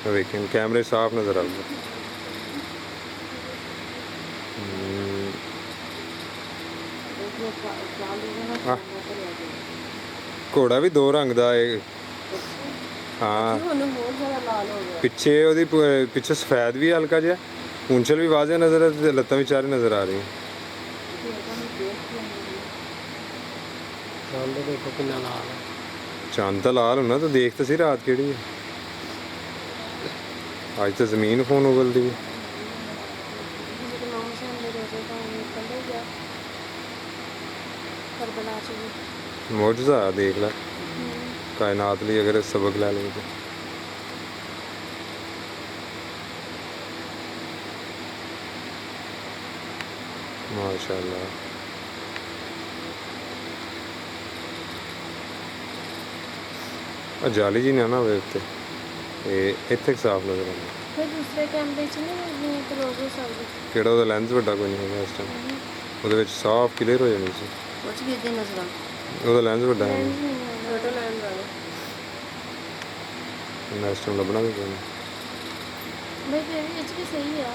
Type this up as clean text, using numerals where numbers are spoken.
ਵੇਖਣ ਕੈਮਰੇ ਸਾਫ਼ ਨਜ਼ਰ ਆਉਂਦੇ। ਘੋੜਾ ਵੀ ਦੋ ਰੰਗ ਦਾ ਹੈ। ਹਾਂ ਪਿੱਛੇ ਉਹਦੀ ਪਿੱਛੇ ਸਫੈਦ ਵੀ ਹਲਕਾ ਜਿਹਾ, ਪੂੰਛਲ ਵੀ ਵਾਜ਼ਿਹ ਨਜ਼ਰ ਆ ਤੇ ਲੱਤਾਂ ਵੀ ਚਾਰੇ ਨਜ਼ਰ ਆ ਰਹੀਆਂ। ਦੇਖੋ ਕਿੰਨਾ ਲਾਲ ਹੈ। ਚੰਦ ਤਾਂ ਲਾਲ ਹੋਣਾ, ਤਾਂ ਦੇਖ ਤਾਂ ਸੀ ਰਾਤ ਕਿਹੜੀ ਹੈ। ਅੱਜ ਤਾਂ ਜ਼ਮੀਨ ਖੂਨ ਉਗਲਦੀ ਹੈ। ਮੌਜਜ਼ਾ ਦੇਖ ਲੈ ਕਾਇਨਾਤ ਲਈ, ਅਗਰ ਸਬਕ ਲੈ ਲਈਏ ਤਾਂ। ਮਾਸ਼ਾਅੱਲਾ। ਜਾਲੀ ਜੀ ਨਾ ਹੋਵੇ ਉੱਤੇ, ਇਹ ਇੱਥੇ ਸਾਫ਼ ਨਜ਼ਰ ਆਉਂਦਾ। ਫਿਰ ਦੂਸਰੇ ਕੈਮਰੇ 'ਚ ਨਹੀਂ ਕਲੋਜ਼ ਹੋ ਸਕਦੀ। ਕਿਹੜਾ ਉਹਦਾ ਲੈਂਸ ਵੱਡਾ ਕੋਈ ਨਹੀਂ ਹੈਗਾ ਇਸ ਟਾਈਮ, ਉਹਦੇ ਵਿੱਚ ਸਾਫ਼ ਕਲੀਅਰ ਹੋ ਜਾਣੀ ਸੀ। ਕੁਝ ਵੀ ਇਦਾਂ ਨਜ਼ਰ ਆ। ਉਹਦਾ ਲੈਂਸ ਵੱਡਾ ਹੈ, ਛੋਟਾ ਲੈਂਸ ਆ ਨੈਕਸਟ ਟਾਈਮ ਲੱਭਣਾ ਵੀ ਪੈਣਾ। ਬਈ ਫਿਰ ਵੀ ਵਿੱਚ ਵੀ ਸਹੀ ਆ।